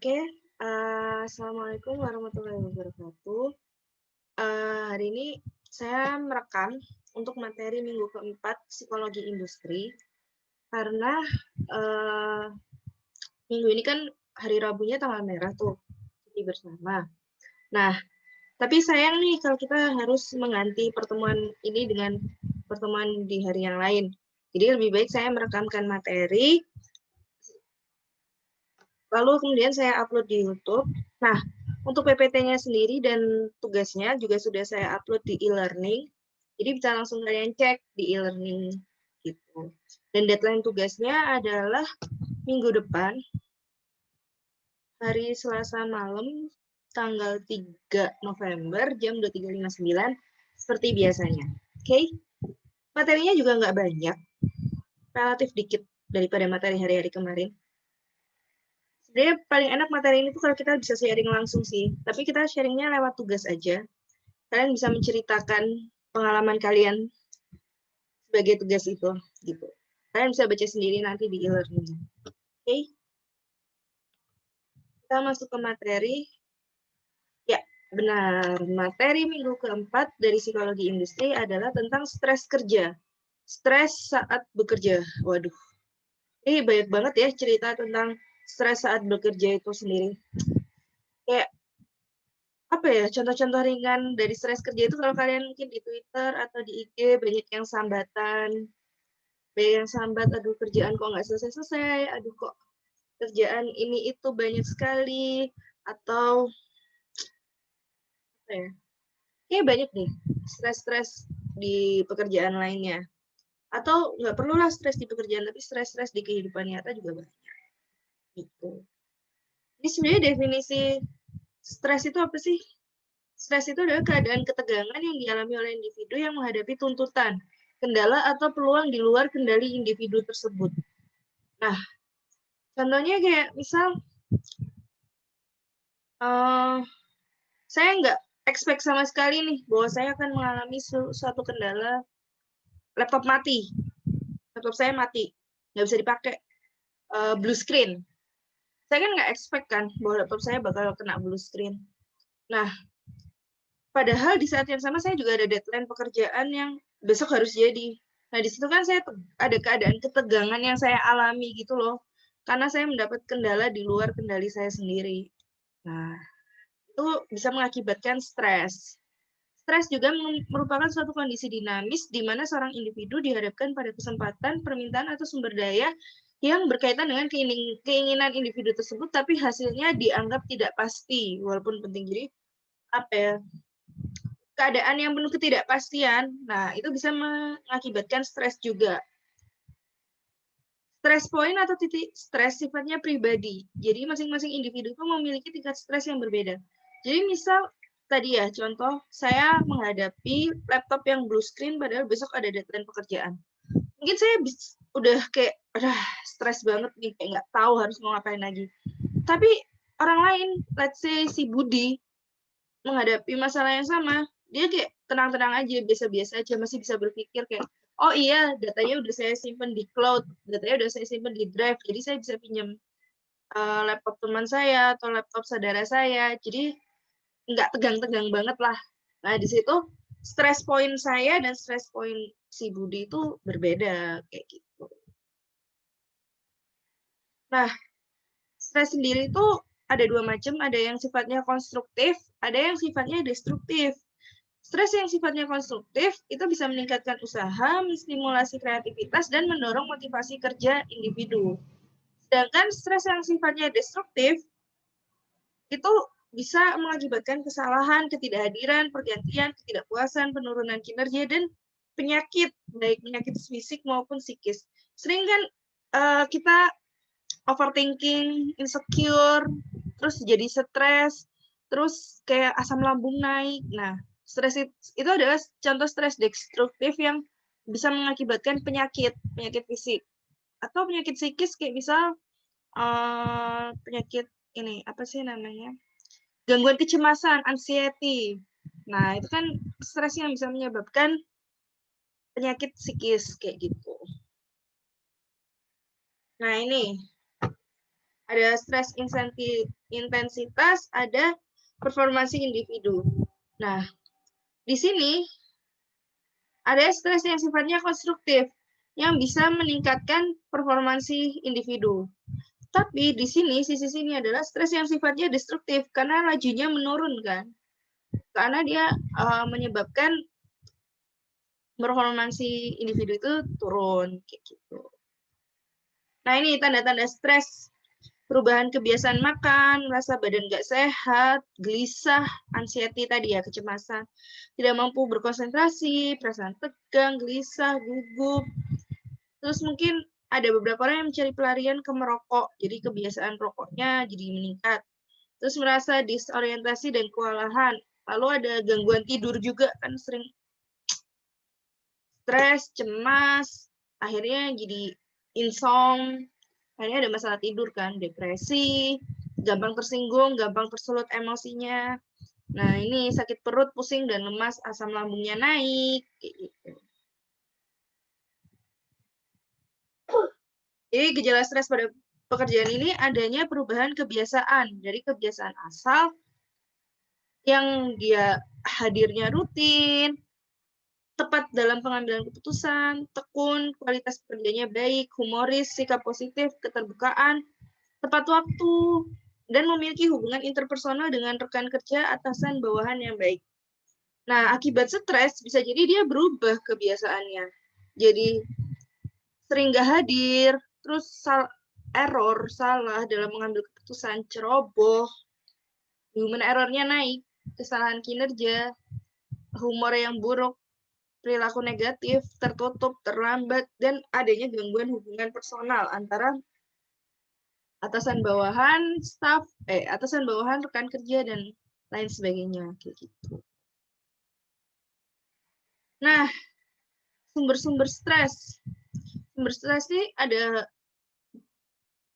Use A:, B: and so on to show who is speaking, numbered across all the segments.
A: Oke, assalamualaikum warahmatullahi wabarakatuh. Hari ini saya merekam untuk materi minggu keempat psikologi industri karena uh, minggu ini kan hari Rabunya tanggal merah tuh, cuti bersama. Nah, tapi sayang nih kalau kita harus mengganti pertemuan ini dengan pertemuan di hari yang lain. Jadi lebih baik saya merekamkan materi, lalu kemudian saya upload di YouTube. Nah, untuk PPT-nya sendiri dan tugasnya juga sudah saya upload di e-learning. Jadi bisa langsung kalian cek di e-learning gitu. Dan deadline tugasnya adalah minggu depan, hari Selasa malam, tanggal 3 November, jam 23.59, seperti biasanya. Oke? Materinya juga nggak banyak, relatif dikit daripada materi hari-hari kemarin. Sebenarnya paling enak materi ini tuh kalau kita bisa sharing langsung sih. Tapi kita sharingnya lewat tugas aja. Kalian bisa menceritakan pengalaman kalian sebagai tugas itu, gitu. Kalian bisa baca sendiri nanti di e-learning. Oke, kita masuk ke materi. Ya, benar. Materi minggu keempat dari psikologi industri adalah tentang stres kerja. Stres saat bekerja. Waduh, ini banyak banget ya cerita tentang stres saat bekerja itu sendiri. Kayak apa ya, contoh-contoh ringan dari stres kerja itu kalau kalian mungkin di Twitter atau di IG banyak yang sambatan, banyak yang sambat, aduh kerjaan kok nggak selesai-selesai, aduh kok kerjaan ini itu banyak sekali, atau apa ya, kayak banyak nih stres-stres di pekerjaan lainnya. Atau nggak perlulah stres di pekerjaan, tapi stres-stres di kehidupan nyata juga banyak. Gitu. Jadi sebenarnya definisi stres itu apa sih? Stres itu adalah keadaan ketegangan yang dialami oleh individu yang menghadapi tuntutan, kendala atau peluang di luar kendali individu tersebut. Nah, contohnya kayak misal, saya nggak expect sama sekali nih bahwa saya akan mengalami suatu kendala laptop mati. Laptop saya mati, nggak bisa dipakai, blue screen. Saya kan nggak expect kan bahwa laptop saya bakal kena blue screen. Nah, padahal di saat yang sama saya juga ada deadline pekerjaan yang besok harus jadi. Nah, di situ kan saya ada keadaan ketegangan yang saya alami gitu loh. Karena saya mendapat kendala di luar kendali saya sendiri. Nah, itu bisa mengakibatkan stres. Stres juga merupakan suatu kondisi dinamis di mana seorang individu dihadapkan pada kesempatan, permintaan, atau sumber daya yang berkaitan dengan keinginan individu tersebut, tapi hasilnya dianggap tidak pasti, walaupun penting. Jadi, apa ya, keadaan yang penuh ketidakpastian, nah itu bisa mengakibatkan stres juga. Stres point atau titik stres sifatnya pribadi. Jadi masing-masing individu itu memiliki tingkat stres yang berbeda. Jadi misal tadi ya, contoh saya menghadapi laptop yang blue screen padahal besok ada deadline pekerjaan. Mungkin saya udah kayak, stres banget nih, kayak nggak tahu harus mau ngapain lagi. Tapi orang lain, let's say si Budi, menghadapi masalah yang sama, dia kayak tenang-tenang aja, biasa-biasa aja, masih bisa berpikir kayak, oh iya, datanya udah saya simpen di cloud, datanya udah saya simpen di drive, jadi saya bisa pinjam laptop teman saya atau laptop saudara saya, jadi nggak tegang-tegang banget lah. Nah, di situ stress point saya dan stress point si Budi itu berbeda, kayak gitu. Nah, stres sendiri itu ada dua macam, ada yang sifatnya konstruktif, ada yang sifatnya destruktif. Stres yang sifatnya konstruktif itu bisa meningkatkan usaha, menstimulasi kreativitas, dan mendorong motivasi kerja individu. Sedangkan stres yang sifatnya destruktif itu bisa mengakibatkan kesalahan, ketidakhadiran, pergantian, ketidakpuasan, penurunan kinerja, dan penyakit, baik penyakit fisik maupun psikis. Sering kan kita overthinking, insecure, terus jadi stres, terus kayak asam lambung naik. Nah, stres itu adalah contoh stres destruktif yang bisa mengakibatkan penyakit fisik atau penyakit psikis, kayak misal penyakit ini apa sih namanya, gangguan kecemasan, anxiety. Nah, itu kan stres yang bisa menyebabkan penyakit psikis kayak gitu. Nah, ini Ada stres intensitas, ada performansi individu. Nah, di sini ada stres yang sifatnya konstruktif, yang bisa meningkatkan performansi individu. Tapi di sini, sisi sini adalah stres yang sifatnya destruktif, karena lajunya menurun kan. Karena dia menyebabkan performansi individu itu turun, kayak gitu. Nah, ini tanda-tanda stres. Perubahan kebiasaan makan, rasa badan nggak sehat, gelisah, anxiety tadi ya, kecemasan, tidak mampu berkonsentrasi, perasaan tegang, gelisah, gugup. Terus mungkin ada beberapa orang yang mencari pelarian ke merokok, jadi kebiasaan rokoknya jadi meningkat. Terus merasa disorientasi dan kewalahan. Lalu ada gangguan tidur juga, kan sering stres, cemas, akhirnya jadi insomnia, akhirnya ada masalah tidur kan, depresi, gampang tersinggung, gampang tersulut emosinya. Nah, ini sakit perut, pusing, dan lemas, asam lambungnya naik. Gitu. Jadi gejala stres pada pekerjaan ini adanya perubahan kebiasaan. Dari kebiasaan asal yang dia hadirnya rutin, tepat dalam pengambilan keputusan, tekun, kualitas pekerjaannya baik, humoris, sikap positif, keterbukaan, tepat waktu, dan memiliki hubungan interpersonal dengan rekan kerja, atasan, bawahan yang baik. Nah, akibat stres bisa jadi dia berubah kebiasaannya. Jadi sering nggak hadir, terus error, salah dalam mengambil keputusan, ceroboh, human error-nya naik, kesalahan kinerja, humor yang buruk, perilaku negatif, tertutup, terlambat, dan adanya gangguan hubungan personal antara atasan bawahan, atasan bawahan, rekan kerja, dan lain sebagainya. Kayak gitu. Nah, sumber-sumber stres. Sumber stres ini ada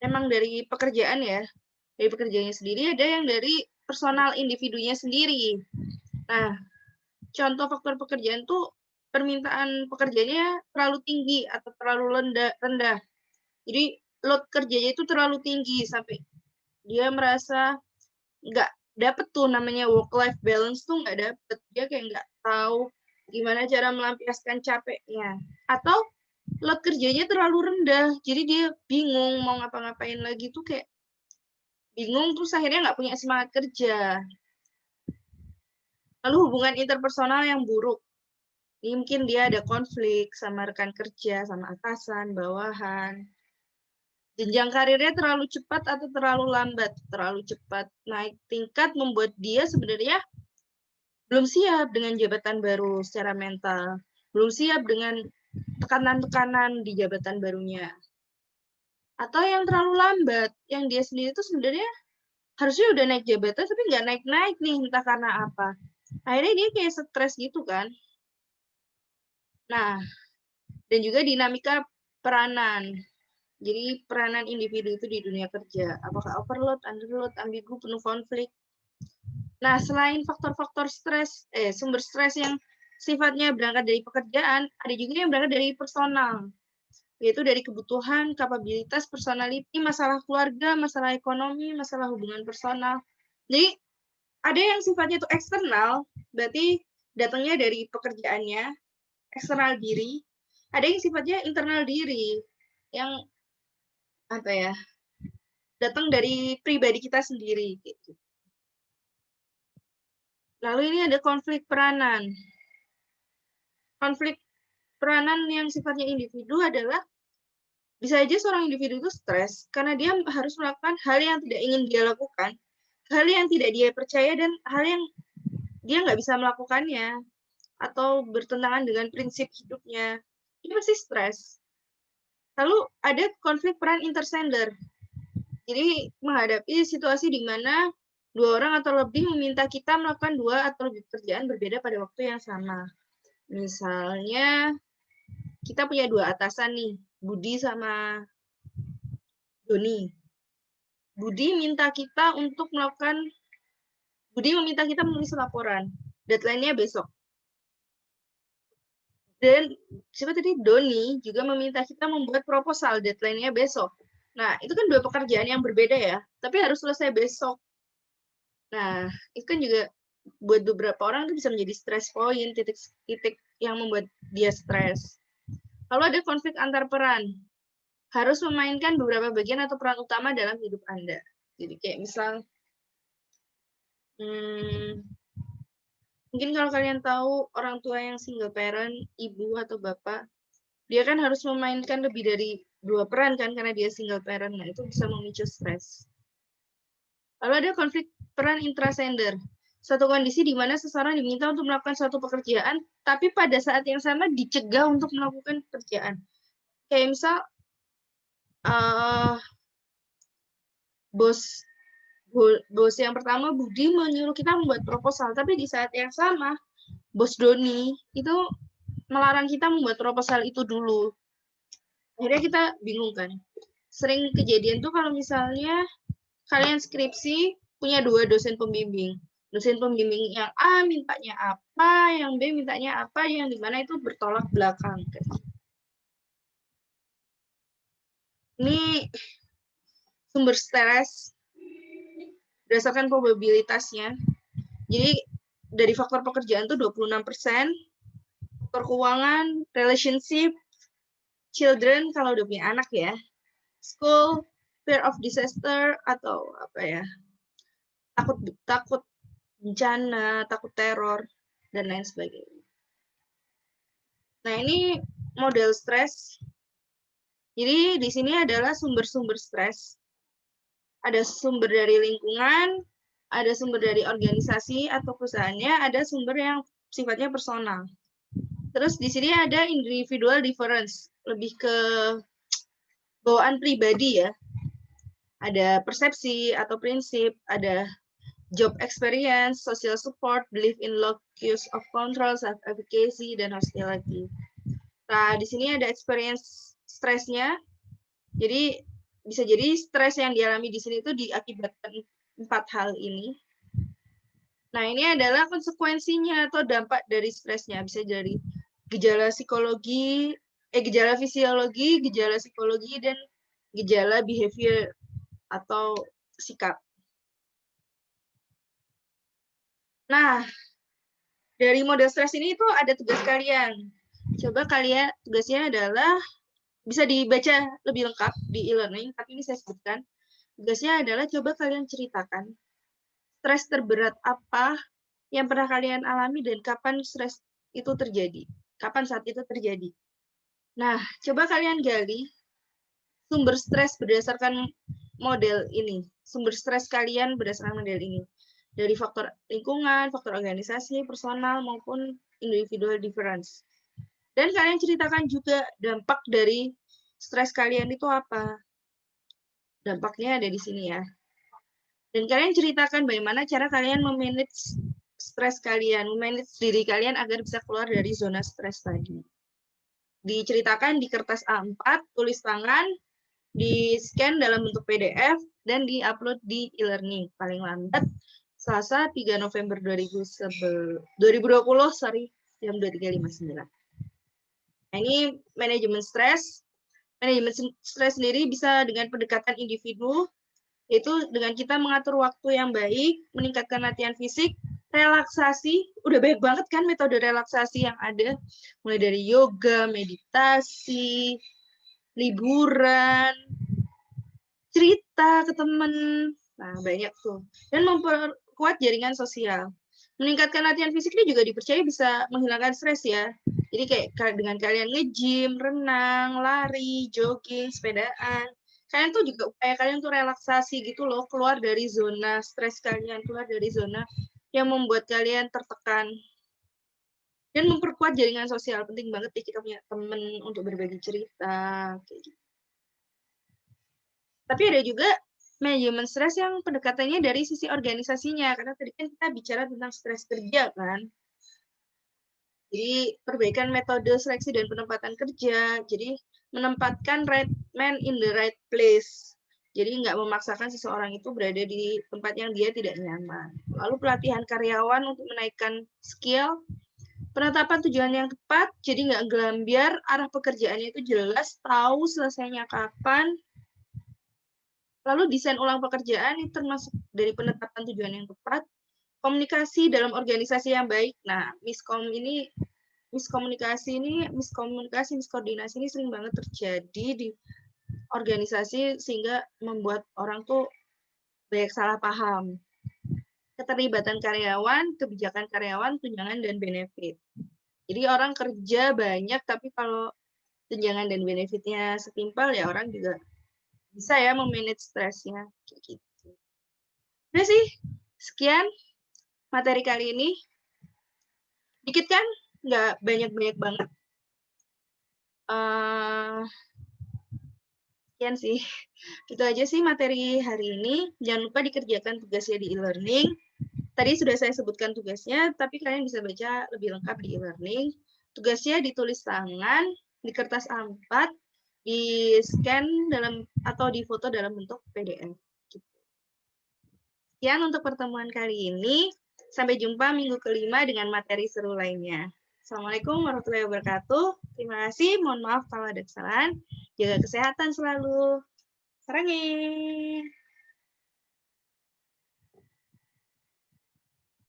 A: emang dari pekerjaan ya. Dari pekerjaannya sendiri, ada yang dari personal individunya sendiri. Nah, contoh faktor pekerjaan tuh permintaan pekerjaannya terlalu tinggi atau terlalu rendah. Jadi load kerjanya itu terlalu tinggi sampai dia merasa nggak dapet tuh namanya work-life balance tuh nggak dapet. Dia kayak nggak tahu gimana cara melampiaskan capeknya. Atau load kerjanya terlalu rendah, jadi dia bingung mau ngapa-ngapain lagi tuh kayak bingung, terus akhirnya nggak punya semangat kerja. Lalu hubungan interpersonal yang buruk. Ini mungkin dia ada konflik sama rekan kerja, sama atasan, bawahan. Jenjang karirnya terlalu cepat atau terlalu lambat. Terlalu cepat naik tingkat membuat dia sebenarnya belum siap dengan jabatan baru secara mental. Belum siap dengan tekanan-tekanan di jabatan barunya. Atau yang terlalu lambat, yang dia sendiri itu sebenarnya harusnya udah naik jabatan tapi nggak naik-naik nih, entah karena apa. Akhirnya dia kayak stres gitu kan. Nah, dan juga dinamika peranan. Jadi peranan individu itu di dunia kerja. Apakah overload, underload, ambigu, penuh konflik. Nah, selain faktor-faktor stres, sumber stres yang sifatnya berangkat dari pekerjaan, ada juga yang berangkat dari personal. Yaitu dari kebutuhan, kapabilitas, personality, masalah keluarga, masalah ekonomi, masalah hubungan personal. Jadi, ada yang sifatnya itu eksternal, berarti datangnya dari pekerjaannya, eksternal diri. Ada yang sifatnya internal diri, yang apa ya, datang dari pribadi kita sendiri. Gitu. Lalu ini ada konflik peranan. Konflik peranan yang sifatnya individu adalah bisa aja seorang individu itu stres karena dia harus melakukan hal yang tidak ingin dia lakukan, hal yang tidak dia percaya, dan hal yang dia nggak bisa melakukannya atau bertentangan dengan prinsip hidupnya. Dia pasti stres. Lalu ada konflik peran intersender. Jadi menghadapi situasi di mana dua orang atau lebih meminta kita melakukan dua atau lebih pekerjaan berbeda pada waktu yang sama. Misalnya kita punya dua atasan nih, Budi sama Doni. Budi meminta kita menulis laporan. Deadline-nya besok. Dan siapa tadi? Doni juga meminta kita membuat proposal, deadline-nya besok. Nah, itu kan 2 pekerjaan yang berbeda ya, tapi harus selesai besok. Nah, itu kan juga buat beberapa orang itu bisa menjadi stress point, titik yang membuat dia stres. Lalu ada konflik antar peran. Harus memainkan beberapa bagian atau peran utama dalam hidup Anda. Jadi kayak misal, mungkin kalau kalian tahu orang tua yang single parent, ibu atau bapak, dia kan harus memainkan lebih dari 2 peran kan karena dia single parent. Nah, itu bisa memicu stres. Lalu ada konflik peran intrasender. Satu kondisi di mana seseorang diminta untuk melakukan suatu pekerjaan, tapi pada saat yang sama dicegah untuk melakukan pekerjaan. Kayak misal, bos yang pertama Budi menyuruh kita membuat proposal, tapi di saat yang sama bos Doni itu melarang kita membuat proposal itu dulu. Akhirnya kita bingung kan. Sering kejadian tuh kalau misalnya kalian skripsi punya 2 dosen pembimbing. Dosen pembimbing yang A mintanya apa, yang B mintanya apa, yang dimana itu bertolak belakang. Ini sumber stres berdasarkan probabilitasnya. Jadi dari faktor pekerjaan tuh 26%, faktor keuangan, relationship, children kalau udah punya anak ya, school, fear of disaster atau apa ya, takut bencana, takut teror dan lain sebagainya. Nah, ini model stres. Jadi di sini adalah sumber-sumber stres. Ada sumber dari lingkungan, ada sumber dari organisasi atau perusahaannya, ada sumber yang sifatnya personal. Terus di sini ada individual difference, lebih ke bawaan pribadi ya. Ada persepsi atau prinsip, ada job experience, social support, belief in locus of control, self-efficacy, dan hostility. Nah, di sini ada experience stresnya. Jadi, bisa jadi stres yang dialami di sini itu diakibatkan 4 hal ini. Nah, ini adalah konsekuensinya atau dampak dari stresnya. Bisa dari gejala psikologi, gejala fisiologi, gejala psikologi, dan gejala behavior atau sikap. Nah, dari model stres ini itu ada tugas kalian. Coba kalian, tugasnya adalah, bisa dibaca lebih lengkap di e-learning, tapi ini saya sebutkan. Tugasnya adalah coba kalian ceritakan stres terberat apa yang pernah kalian alami dan kapan stres itu terjadi. Kapan saat itu terjadi. Nah, coba kalian gali sumber stres berdasarkan model ini. Sumber stres kalian berdasarkan model ini. Dari faktor lingkungan, faktor organisasi, personal, maupun individual difference. Dan kalian ceritakan juga dampak dari stres kalian itu apa. Dampaknya ada di sini ya. Dan kalian ceritakan bagaimana cara kalian memanage stres kalian, memanage diri kalian agar bisa keluar dari zona stres tadi. Diceritakan di kertas A4, tulis tangan, di-scan dalam bentuk PDF, dan di-upload di e-learning. Paling lambat Selasa 3 November 2020, jam 23.59. Nah, ini manajemen stres. Manajemen stres sendiri bisa dengan pendekatan individu, yaitu dengan kita mengatur waktu yang baik, meningkatkan latihan fisik, relaksasi. Udah banyak banget kan metode relaksasi yang ada, mulai dari yoga, meditasi, liburan, cerita ke temen. Nah, banyak tuh. Dan memperkuat jaringan sosial. Meningkatkan latihan fisik ini juga dipercaya bisa menghilangkan stres ya. Jadi kayak dengan kalian nge-gym, renang, lari, jogging, sepedaan, kalian tuh juga upaya kalian tuh relaksasi gitu loh, keluar dari zona stres kalian, keluar dari zona yang membuat kalian tertekan. Dan memperkuat jaringan sosial, penting banget ya kita punya temen untuk berbagi cerita kayak gitu. Tapi ada juga manajemen stres yang pendekatannya dari sisi organisasinya, karena tadi kan kita bicara tentang stres kerja kan. Jadi perbaikan metode seleksi dan penempatan kerja, jadi menempatkan right man in the right place. Jadi nggak memaksakan seseorang itu berada di tempat yang dia tidak nyaman. Lalu pelatihan karyawan untuk menaikkan skill, penetapan tujuan yang tepat, jadi nggak gelambiar, arah pekerjaannya itu jelas, tahu selesainya kapan, Lalu desain ulang pekerjaan ini termasuk dari penetapan tujuan yang tepat, komunikasi dalam organisasi yang baik. Nah, miskomunikasi, miskoordinasi ini sering banget terjadi di organisasi sehingga membuat orang tuh banyak salah paham. Keterlibatan karyawan, kebijakan karyawan, tunjangan, dan benefit. Jadi orang kerja banyak, tapi kalau tunjangan dan benefitnya setimpal, ya orang juga bisa ya memanage stresnya. Kayak gitu. Udah sih, sekian materi kali ini. Dikit kan? Nggak banyak-banyak banget. Sekian sih. Itu aja sih materi hari ini. Jangan lupa dikerjakan tugasnya di e-learning. Tadi sudah saya sebutkan tugasnya, tapi kalian bisa baca lebih lengkap di e-learning. Tugasnya ditulis tangan, di kertas A4, di-scan atau difoto dalam bentuk PDF. Sekian untuk pertemuan kali ini. Sampai jumpa minggu kelima dengan materi seru lainnya. Assalamualaikum warahmatullahi wabarakatuh. Terima kasih. Mohon maaf kalau ada kesalahan. Jaga kesehatan selalu. Sarangin.